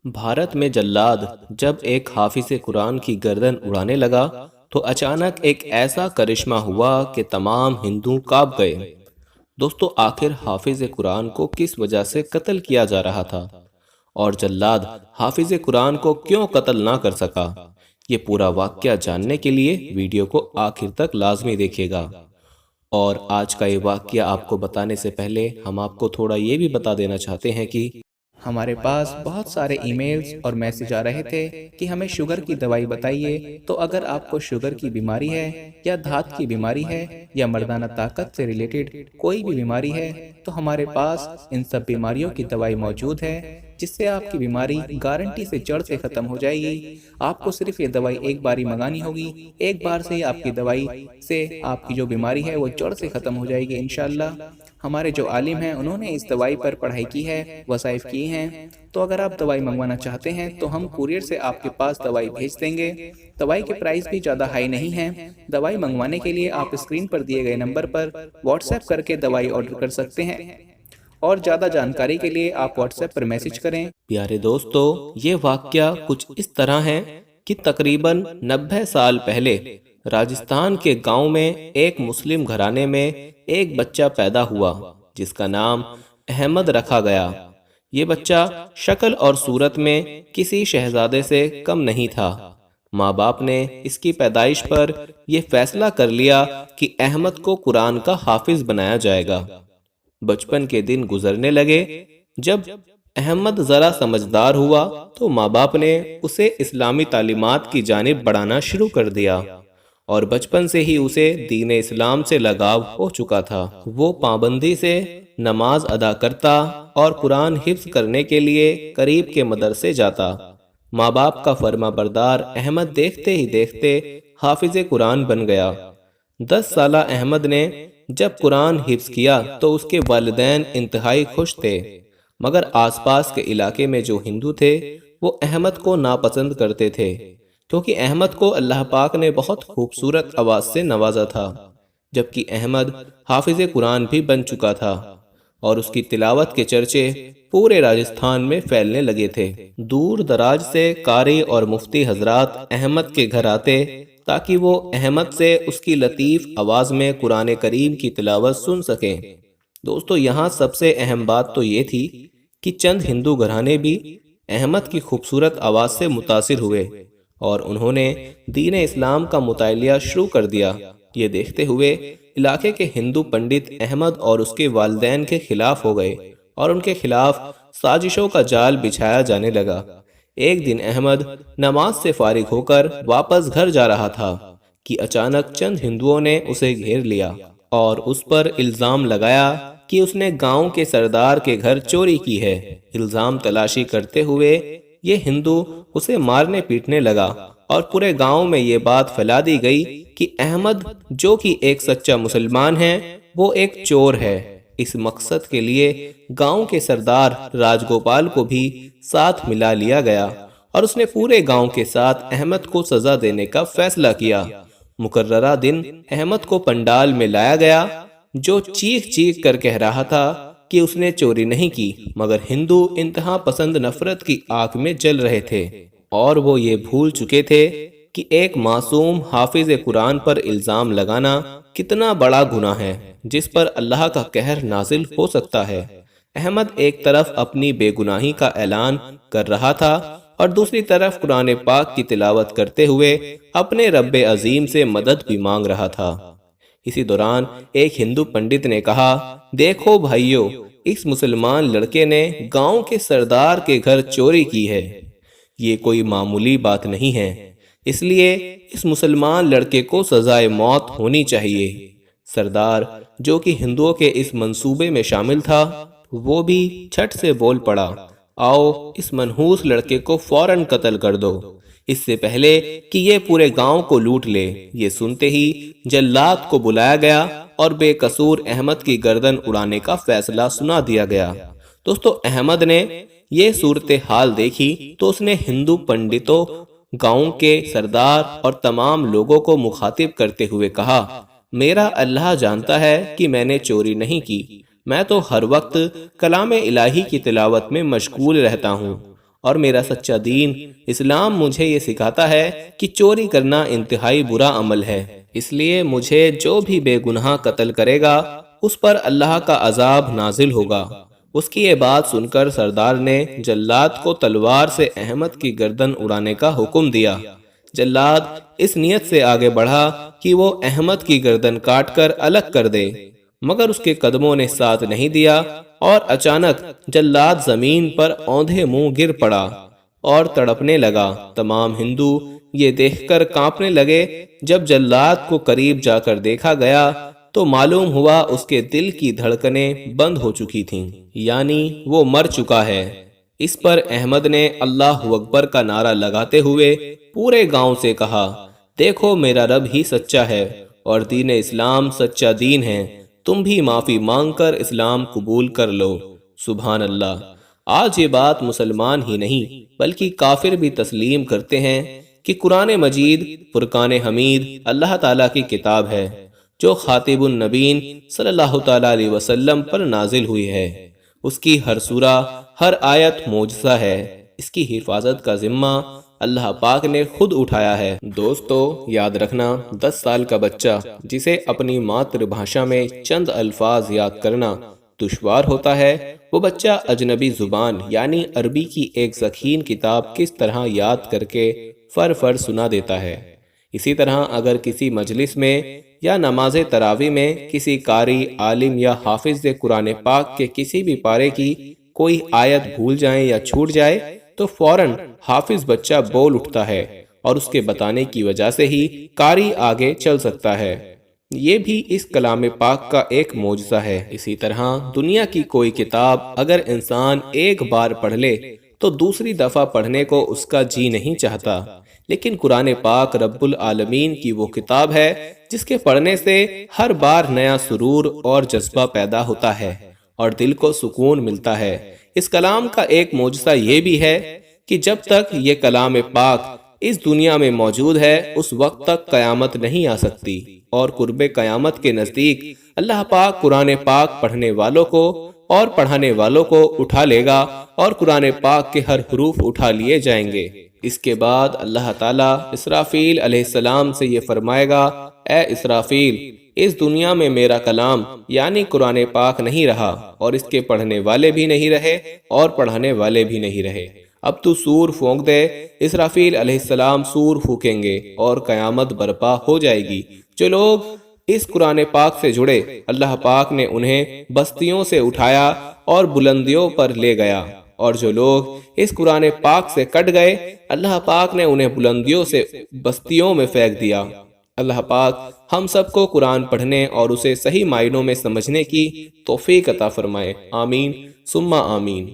بھارت میں جلاد جب ایک حافظ قرآن کی گردن اڑانے لگا تو اچانک ایک ایسا کرشمہ ہوا کہ تمام ہندو کانپ گئے۔ دوستو، آخر حافظ قرآن کو کس وجہ سے قتل کیا جا رہا تھا اور جلاد حافظ قرآن کو کیوں قتل نہ کر سکا؟ یہ پورا واقعہ جاننے کے لیے ویڈیو کو آخر تک لازمی دیکھیے گا۔ اور آج کا یہ واقعہ آپ کو بتانے سے پہلے ہم آپ کو تھوڑا یہ بھی بتا دینا چاہتے ہیں کہ ہمارے پاس بہت سارے ای میلز اور میسج آ رہے تھے کہ ہمیں شوگر کی دوائی بتائیے، تو اگر آپ کو شوگر کی بیماری ہے یا دھات کی بیماری ہے یا مردانہ طاقت سے ریلیٹڈ کوئی بھی بیماری ہے تو ہمارے پاس ان سب بیماریوں کی دوائی موجود ہے، جس سے آپ کی بیماری گارنٹی سے جڑ سے ختم ہو جائے گی۔ آپ کو صرف یہ دوائی ایک باری منگانی ہوگی، ایک بار سے ہی آپ کی دوائی سے آپ کی جو بیماری ہے وہ جڑ سے ختم ہو جائے گی انشاءاللہ۔ ہمارے جو عالم ہیں انہوں نے اس دوائی پر پڑھائی کی ہے، وظائف کی ہیں، تو اگر آپ دوائی منگوانا چاہتے ہیں تو ہم کوریئر سے آپ کے پاس دوائی بھیج دیں گے۔ دوائی کے پرائس بھی زیادہ ہائی نہیں ہیں۔ دوائی منگوانے کے لیے آپ اسکرین پر دیے گئے نمبر پر واٹس ایپ کر کے دوائی آرڈر کر سکتے ہیں، اور زیادہ جانکاری کے لیے آپ واٹس ایپ پر میسج کریں۔ پیارے دوستو، یہ واقعہ کچھ اس طرح ہے کہ تقریباً 90 سال پہلے راجستھان کے گاؤں میں ایک مسلم گھرانے میں ایک بچہ پیدا ہوا جس کا نام احمد رکھا گیا۔ یہ بچہ شکل اور صورت میں کسی شہزادے سے کم نہیں تھا۔ ماں باپ نے اس کی پیدائش پر یہ فیصلہ کر لیا کہ احمد کو قرآن کا حافظ بنایا جائے گا۔ بچپن کے دن گزرنے لگے۔ جب احمد ذرا سمجھدار ہوا تو ماں باپ نے اسے اسلامی تعلیمات کی جانب بڑھانا شروع کر دیا، اور بچپن سے ہی اسے دین اسلام سے لگاؤ ہو چکا تھا۔ وہ پابندی سے نماز ادا کرتا اور قرآن حفظ کرنے کے لیے قریب کے مدرسے جاتا۔ ماں باپ کا فرما بردار احمد دیکھتے ہی دیکھتے حافظ قرآن بن گیا۔ 10 سالہ احمد نے جب قرآن حفظ کیا تو اس کے والدین انتہائی خوش تھے، مگر آس پاس کے علاقے میں جو ہندو تھے وہ احمد کو ناپسند کرتے تھے، کیونکہ احمد کو اللہ پاک نے بہت خوبصورت آواز سے نوازا تھا، جبکہ احمد حافظ قرآن بھی بن چکا تھا، اور اس کی تلاوت کے چرچے پورے راجستھان میں پھیلنے لگے تھے۔ دور دراز سے قاری اور مفتی حضرات احمد کے گھر آتے تاکہ وہ احمد سے اس کی لطیف آواز میں قرآن کریم کی تلاوت سن سکیں۔ دوستو، یہاں سب سے اہم بات تو یہ تھی کہ چند ہندو گھرانے بھی احمد کی خوبصورت آواز سے متاثر ہوئے اور انہوں نے دین اسلام کا مطالعہ شروع کر دیا۔ یہ دیکھتے ہوئے علاقے کے ہندو پنڈت احمد اور اس کے والدین کے خلاف ہو گئے اور ان کے خلاف سازشوں کا جال بچھایا جانے لگا۔ ایک دن احمد نماز سے فارغ ہو کر واپس گھر جا رہا تھا کہ اچانک چند ہندوؤں نے اسے گھیر لیا اور اس پر الزام لگایا کہ اس نے گاؤں کے سردار کے گھر چوری کی ہے۔ الزام تلاشی کرتے ہوئے یہ ہندو اسے مارنے پیٹنے لگا اور پورے گاؤں میں یہ بات پھیلا دی گئی کہ احمد، جو کہ ایک سچا مسلمان ہے، وہ ایک چور ہے۔ اس مقصد کے لیے گاؤں کے سردار راج گوپال کو بھی ساتھ ملا لیا گیا اور اس نے پورے گاؤں کے ساتھ احمد کو سزا دینے کا فیصلہ کیا۔ مقررہ دن احمد کو پنڈال میں لایا گیا، جو چیخ چیخ کر کہہ رہا تھا کہ اس نے چوری نہیں کی، مگر ہندو انتہا پسند نفرت کی آگ میں جل رہے تھے، اور وہ یہ بھول چکے تھے کہ ایک معصوم حافظ قرآن پر الزام لگانا کتنا بڑا گناہ ہے جس پر اللہ کا قہر نازل ہو سکتا ہے۔ احمد ایک طرف اپنی بے گناہی کا اعلان کر رہا تھا اور دوسری طرف قرآن پاک کی تلاوت کرتے ہوئے اپنے رب عظیم سے مدد بھی مانگ رہا تھا۔ اسی دوران ایک ہندو پنڈت نے کہا، دیکھو بھائیو، اس مسلمان لڑکے نے گاؤں کے سردار کے گھر چوری کی ہے۔ یہ کوئی معمولی بات نہیں ہے، اس لیے اس مسلمان لڑکے کو سزائے موت ہونی چاہیے۔ سردار، جو کہ ہندوؤں کے اس منصوبے میں شامل تھا، وہ بھی چھٹ سے بول پڑا، آؤ اس منحوس لڑکے کو فوراً قتل کر دو، اس سے پہلے کہ یہ پورے گاؤں کو لوٹ لے۔ یہ سنتے ہی جلاد کو بلایا گیا اور بے قصور احمد کی گردن اڑانے کا فیصلہ سنا دیا گیا۔ دوستو، احمد نے یہ صورتحال دیکھی تو اس نے ہندو پنڈتوں، گاؤں کے سردار اور تمام لوگوں کو مخاطب کرتے ہوئے کہا، میرا اللہ جانتا ہے کہ میں نے چوری نہیں کی، میں تو ہر وقت کلام الہی کی تلاوت میں مشغول رہتا ہوں اور میرا سچا دین اسلام مجھے یہ سکھاتا ہے کہ چوری کرنا انتہائی برا عمل ہے، اس لیے مجھے جو بھی بے گناہ قتل کرے گا اس پر اللہ کا عذاب نازل ہوگا۔ اس کی یہ بات سن کر سردار نے جلاد کو تلوار سے احمد کی گردن اڑانے کا حکم دیا۔ جلاد اس نیت سے آگے بڑھا کہ وہ احمد کی گردن کاٹ کر الگ کر دے، مگر اس کے قدموں نے ساتھ نہیں دیا اور اچانک جلاد زمین پر اوندھے منہ گر پڑا اور تڑپنے لگا۔ تمام ہندو یہ دیکھ کر کانپنے لگے۔ جب جلاد کو قریب جا کر دیکھا گیا تو معلوم ہوا اس کے دل کی دھڑکنیں بند ہو چکی تھیں، یعنی وہ مر چکا ہے۔ اس پر احمد نے اللہ اکبر کا نعرہ لگاتے ہوئے پورے گاؤں سے کہا، دیکھو میرا رب ہی سچا ہے اور دین اسلام سچا دین ہے، تم بھی معافی مانگ کر اسلام قبول کر لو۔ سبحان اللہ۔ آج یہ بات مسلمان ہی نہیں بلکہ کافر بھی تسلیم کرتے ہیں کہ قرآن مجید فرقان حمید اللہ تعالیٰ کی کتاب ہے جو خاتم النبین صلی اللہ تعالیٰ علیہ وسلم پر نازل ہوئی ہے۔ اس کی ہر سورہ، ہر آیت معجزہ ہے۔ اس کی حفاظت کا ذمہ اللہ پاک نے خود اٹھایا ہے۔ دوستو یاد رکھنا، 10 سال کا بچہ جسے اپنی ماتر بھاشا میں چند الفاظ یاد کرنا دشوار ہوتا ہے، وہ بچہ اجنبی زبان یعنی عربی کی ایک ذخین کتاب کس طرح یاد کر کے فر سنا دیتا ہے۔ اسی طرح اگر کسی مجلس میں یا نماز تراویح میں کسی قاری، عالم یا حافظ قرآن پاک کے کسی بھی پارے کی کوئی آیت بھول جائیں یا چھوٹ جائے تو فوراً حافظ بچہ بول اٹھتا ہے اور اس کے بتانے کی وجہ سے ہی قاری آگے چل سکتا ہے۔ یہ بھی اس کلام پاک کا ایک معجزہ ہے۔ اسی طرح دنیا کی کوئی کتاب اگر انسان ایک بار پڑھ لے تو دوسری دفعہ پڑھنے کو اس کا جی نہیں چاہتا، لیکن قرآن پاک رب العالمین کی وہ کتاب ہے جس کے پڑھنے سے ہر بار نیا سرور اور جذبہ پیدا ہوتا ہے اور دل کو سکون ملتا ہے۔ اس کلام کا ایک معجزہ یہ بھی ہے کہ جب تک یہ کلام پاک اس دنیا میں موجود ہے اس وقت تک قیامت نہیں آ سکتی، اور قرب قیامت کے نزدیک اللہ پاک قرآن پاک پڑھنے والوں کو اور پڑھانے والوں کو اٹھا لے گا اور قرآن پاک کے ہر حروف اٹھا لیے جائیں گے۔ اس کے بعد اللہ تعالیٰ اسرافیل علیہ السلام سے یہ فرمائے گا، اے اسرافیل، اس دنیا میں میرا کلام یعنی قرآن پاک نہیں رہا اور اس کے پڑھنے والے بھی نہیں رہے اور پڑھانے والے بھی نہیں رہے، اب تو سور پھونک دے۔ اسرافیل علیہ السلام سور پھونکیں گے اور قیامت برپا ہو جائے گی۔ جو لوگ اس قرآن پاک سے جڑے، اللہ پاک نے انہیں بستیوں سے اٹھایا اور بلندیوں پر لے گیا، اور جو لوگ اس قرآن پاک سے کٹ گئے، اللہ پاک نے انہیں بلندیوں سے بستیوں میں پھینک دیا۔ اللہ پاک ہم سب کو قرآن پڑھنے اور اسے صحیح معنوں میں سمجھنے کی توفیق عطا فرمائے۔ آمین ثم آمین۔